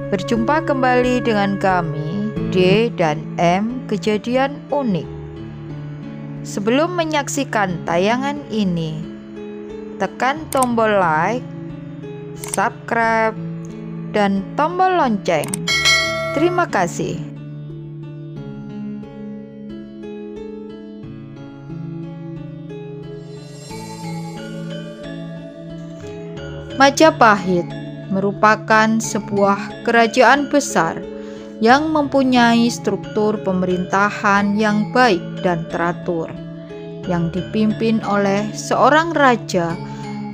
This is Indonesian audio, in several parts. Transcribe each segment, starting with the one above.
Berjumpa kembali dengan kami, D dan M Kejadian Unik. Sebelum menyaksikan tayangan ini, tekan tombol like, subscribe, dan tombol lonceng. Terima kasih. Majapahit merupakan sebuah kerajaan besar yang mempunyai struktur pemerintahan yang baik dan teratur, yang dipimpin oleh seorang raja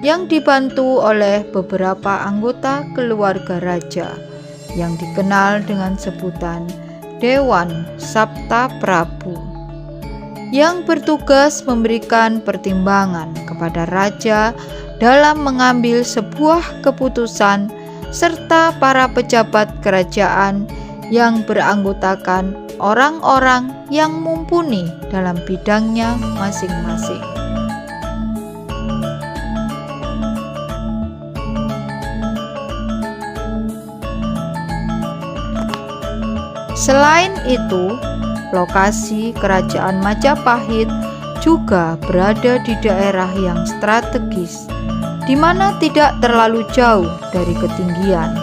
yang dibantu oleh beberapa anggota keluarga raja yang dikenal dengan sebutan Dewan Sabta Prabu, yang bertugas memberikan pertimbangan kepada raja dalam mengambil sebuah keputusan, serta para pejabat kerajaan yang beranggotakan orang-orang yang mumpuni dalam bidangnya masing-masing. Selain itu, lokasi kerajaan Majapahit juga berada di daerah yang strategis, di mana tidak terlalu jauh dari ketinggian,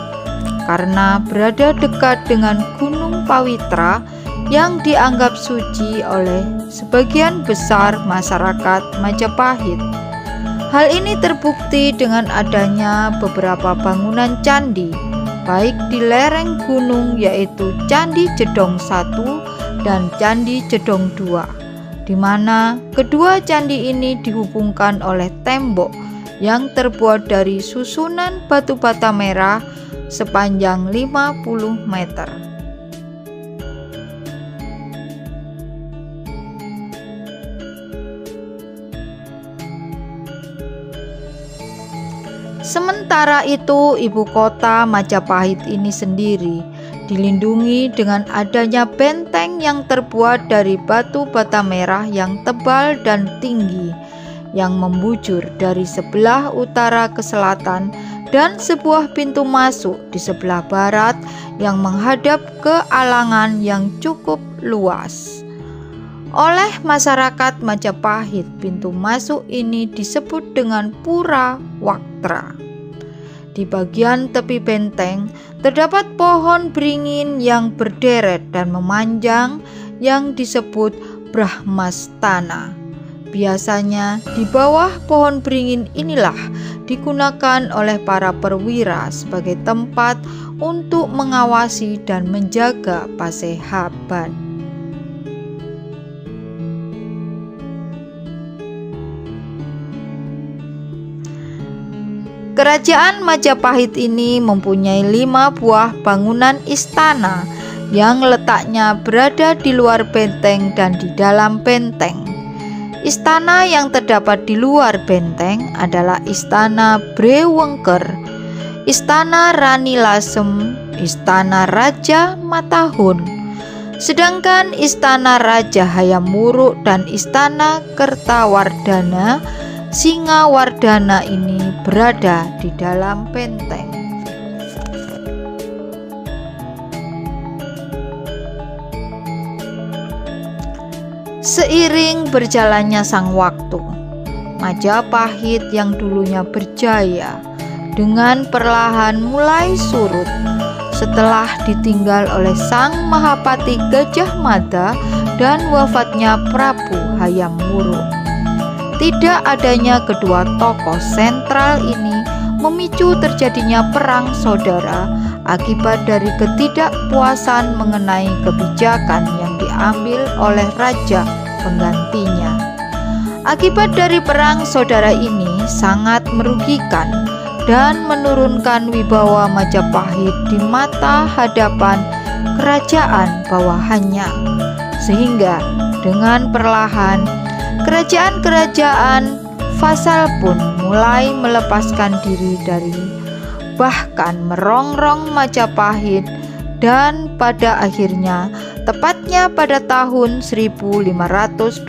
karena berada dekat dengan Gunung Pawitra yang dianggap suci oleh sebagian besar masyarakat Majapahit. Hal ini terbukti dengan adanya beberapa bangunan candi, baik di lereng gunung, yaitu Candi Jedong 1 dan Candi Jedong 2, di mana kedua candi ini dihubungkan oleh tembok yang terbuat dari susunan batu bata merah sepanjang 50 meter. Sementara itu, ibu kota Majapahit ini sendiri dilindungi dengan adanya benteng yang terbuat dari batu bata merah yang tebal dan tinggi, yang membujur dari sebelah utara ke selatan, dan sebuah pintu masuk di sebelah barat yang menghadap ke alangan yang cukup luas. Oleh masyarakat Majapahit, pintu masuk ini disebut dengan Pura Waktra. Di bagian tepi benteng terdapat pohon beringin yang berderet dan memanjang yang disebut Brahmastana. Biasanya di bawah pohon beringin inilah digunakan oleh para perwira sebagai tempat untuk mengawasi dan menjaga pasehaban. Kerajaan Majapahit ini mempunyai 5 buah bangunan istana yang letaknya berada di luar benteng dan di dalam benteng. Istana yang terdapat di luar benteng adalah Istana Brewengker, Istana Rani Lasem, Istana Raja Matahun. Sedangkan Istana Raja Hayam Wuruk dan Istana Kertawardhana Singawardhana ini berada di dalam benteng. Seiring berjalannya sang waktu, Majapahit yang dulunya berjaya dengan perlahan mulai surut setelah ditinggal oleh Sang Mahapati Gajah Mada dan wafatnya Prabu Hayam Wuruk. Tidak adanya kedua tokoh sentral ini memicu terjadinya perang saudara akibat dari ketidakpuasan mengenai kebijakan yang diambil oleh raja penggantinya. Akibat dari perang saudara ini sangat merugikan dan menurunkan wibawa Majapahit di mata hadapan kerajaan bawahannya, sehingga dengan perlahan kerajaan-kerajaan vasal pun mulai melepaskan diri dari, bahkan merongrong Majapahit, dan pada akhirnya, tepatnya pada tahun 1527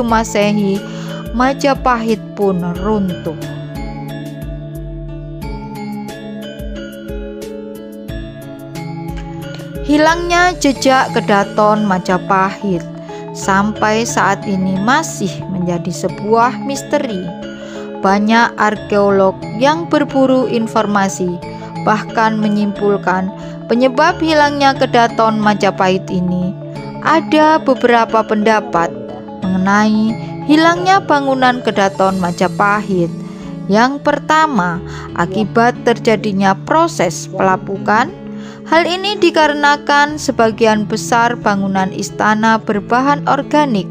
Masehi, Majapahit pun runtuh. Hilangnya jejak Kedaton Majapahit sampai saat ini masih menjadi sebuah misteri. Banyak arkeolog yang berburu informasi bahkan menyimpulkan penyebab hilangnya Kedaton Majapahit ini. Ada beberapa pendapat mengenai hilangnya bangunan Kedaton Majapahit. Yang pertama, akibat terjadinya proses pelapukan. Hal ini dikarenakan sebagian besar bangunan istana berbahan organik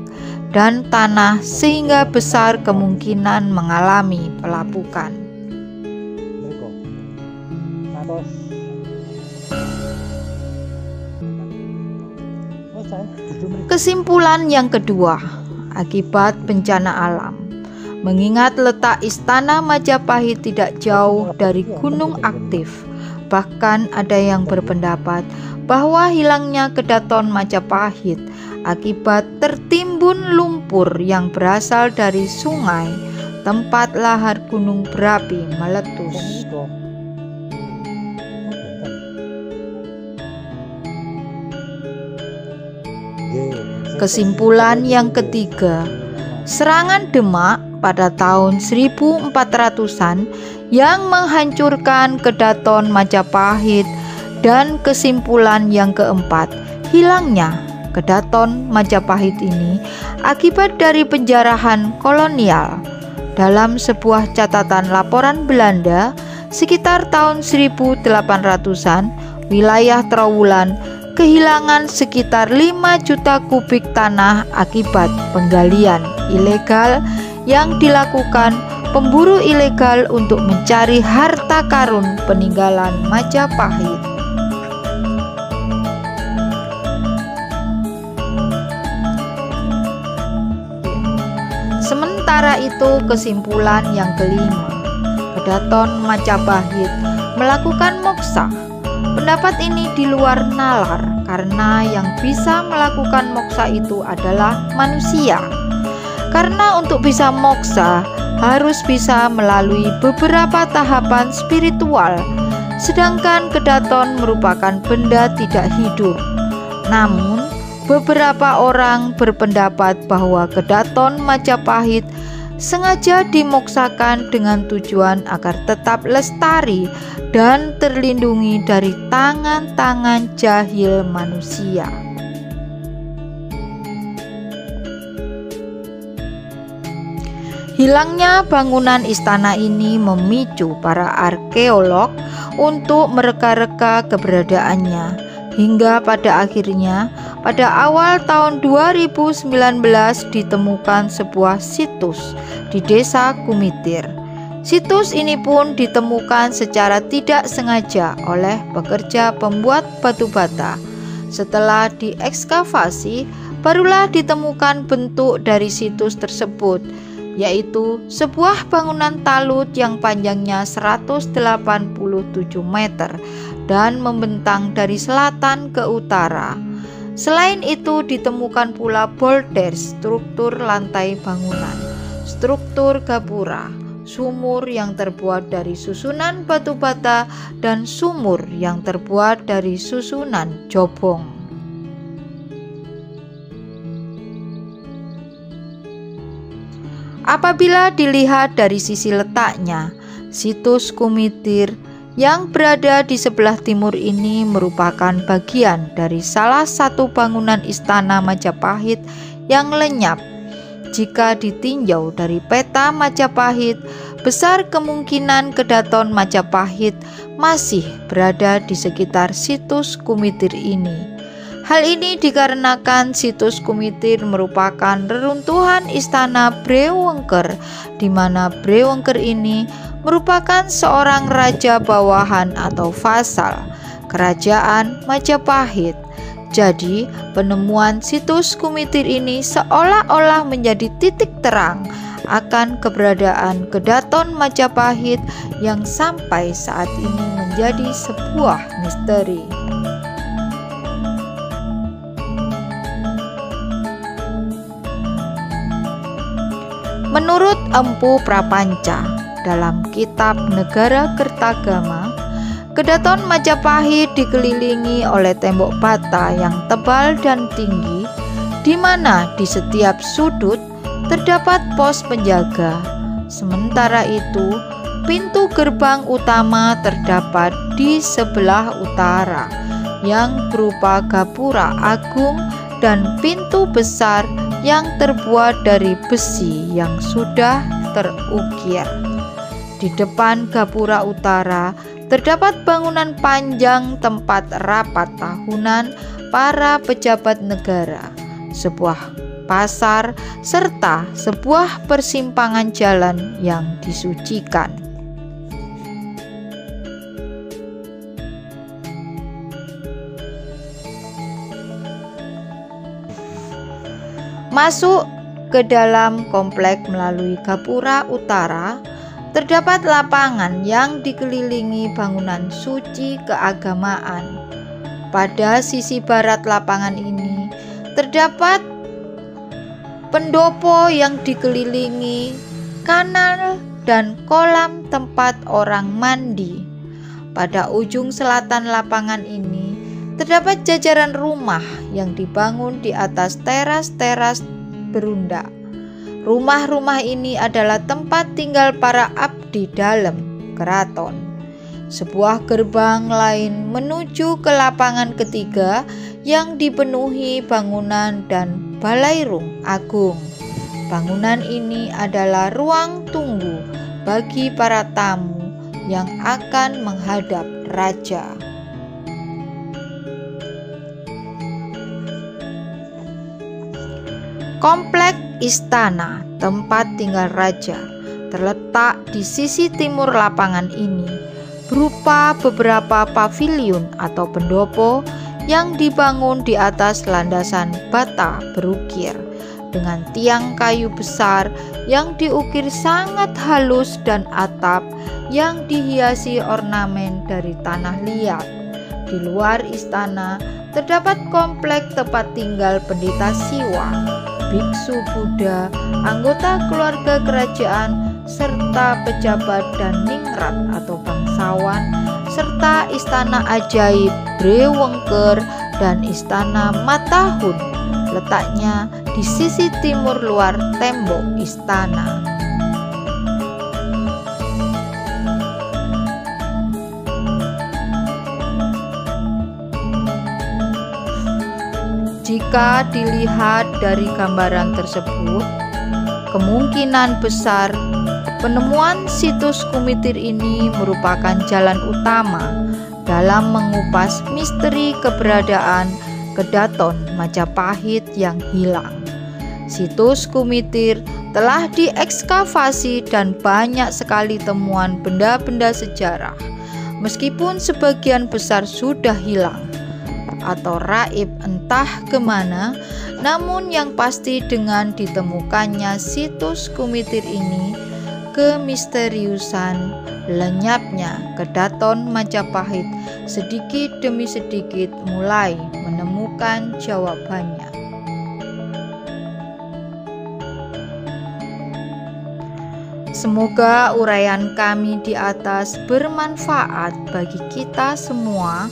dan tanah sehingga besar kemungkinan mengalami pelapukan. Kesimpulan yang kedua, akibat bencana alam. Mengingat letak istana Majapahit tidak jauh dari gunung aktif, bahkan ada yang berpendapat bahwa hilangnya Kedaton Majapahit akibat tertimbun lumpur yang berasal dari sungai tempat lahar gunung berapi meletus. Kesimpulan yang ketiga, serangan Demak pada tahun 1400-an yang menghancurkan Kedaton Majapahit. Dan kesimpulan yang keempat, hilangnya Kedaton Majapahit ini akibat dari penjarahan kolonial. Dalam sebuah catatan laporan Belanda sekitar tahun 1800-an, wilayah Trowulan kehilangan sekitar 5 juta kubik tanah akibat penggalian ilegal yang dilakukan pemburu ilegal untuk mencari harta karun peninggalan Majapahit. Sementara itu, kesimpulan yang kelima, Kedaton Majapahit melakukan moksa. Pendapat ini di luar nalar karena yang bisa melakukan moksa itu adalah manusia. Karena untuk bisa moksa harus bisa melalui beberapa tahapan spiritual, sedangkan Kedaton merupakan benda tidak hidup. Namun, beberapa orang berpendapat bahwa Kedaton Majapahit sengaja dimoksakan dengan tujuan agar tetap lestari dan terlindungi dari tangan-tangan jahil manusia. Hilangnya bangunan istana ini memicu para arkeolog untuk mereka-reka keberadaannya, hingga pada akhirnya pada awal tahun 2019 ditemukan sebuah situs di Desa Kumitir. Situs ini pun ditemukan secara tidak sengaja oleh pekerja pembuat batu bata. Setelah diekskavasi, barulah ditemukan bentuk dari situs tersebut, yaitu sebuah bangunan talut yang panjangnya 187 meter dan membentang dari selatan ke utara. Selain itu ditemukan pula bolder struktur lantai bangunan, struktur gapura, sumur yang terbuat dari susunan batu bata, dan sumur yang terbuat dari susunan jobong. Apabila dilihat dari sisi letaknya, situs Kumitir yang berada di sebelah timur ini merupakan bagian dari salah satu bangunan istana Majapahit yang lenyap. Jika ditinjau dari peta Majapahit, besar kemungkinan Kedaton Majapahit masih berada di sekitar situs Kumitir ini. Hal ini dikarenakan situs Kumitir merupakan reruntuhan istana Brewengker, di mana Brewengker ini merupakan seorang raja bawahan atau vasal kerajaan Majapahit. Jadi, penemuan situs Kumitir ini seolah-olah menjadi titik terang akan keberadaan Kedaton Majapahit yang sampai saat ini menjadi sebuah misteri. Menurut Empu Prapanca dalam kitab Negara Kertagama, Kedaton Majapahit dikelilingi oleh tembok bata yang tebal dan tinggi, di mana di setiap sudut terdapat pos penjaga. Sementara itu, pintu gerbang utama terdapat di sebelah utara, yang berupa gapura agung dan pintu besar yang terbuat dari besi yang sudah terukir. Di depan gapura utara terdapat bangunan panjang tempat rapat tahunan para pejabat negara, sebuah pasar, serta sebuah persimpangan jalan yang disucikan. Masuk ke dalam komplek melalui gapura utara, terdapat lapangan yang dikelilingi bangunan suci keagamaan. Pada sisi barat lapangan ini terdapat pendopo yang dikelilingi kanal dan kolam tempat orang mandi. Pada ujung selatan lapangan ini terdapat jajaran rumah yang dibangun di atas teras-teras berundak. Rumah-rumah ini adalah tempat tinggal para abdi dalam keraton. Sebuah gerbang lain menuju ke lapangan ketiga yang dipenuhi bangunan dan balairung agung. Bangunan ini adalah ruang tunggu bagi para tamu yang akan menghadap raja. Komplek istana tempat tinggal raja terletak di sisi timur lapangan ini, berupa beberapa paviliun atau pendopo yang dibangun di atas landasan bata berukir dengan tiang kayu besar yang diukir sangat halus dan atap yang dihiasi ornamen dari tanah liat. Di luar istana terdapat komplek tempat tinggal pendeta Siwa, biksu Buddha, anggota keluarga kerajaan, serta pejabat dan ningrat atau bangsawan, serta istana ajaib Brewengker dan istana Matahun, letaknya di sisi timur luar tembok istana. Jika dilihat dari gambaran tersebut, kemungkinan besar penemuan situs Kumitir ini merupakan jalan utama dalam mengupas misteri keberadaan Kedaton Majapahit yang hilang. Situs Kumitir telah diekskavasi dan banyak sekali temuan benda-benda sejarah, meskipun sebagian besar sudah hilang atau raib entah kemana, namun yang pasti dengan ditemukannya situs Kumitir ini, kemisteriusan lenyapnya Kedaton Majapahit sedikit demi sedikit mulai menemukan jawabannya. Semoga uraian kami di atas bermanfaat bagi kita semua,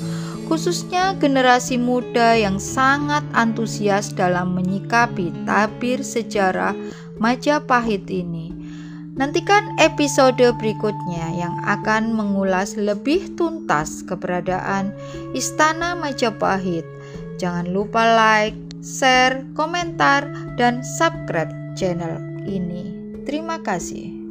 khususnya generasi muda yang sangat antusias dalam menyikapi tabir sejarah Majapahit ini. Nantikan episode berikutnya yang akan mengulas lebih tuntas keberadaan Istana Majapahit. Jangan lupa like, share, komentar, dan subscribe channel ini. Terima kasih.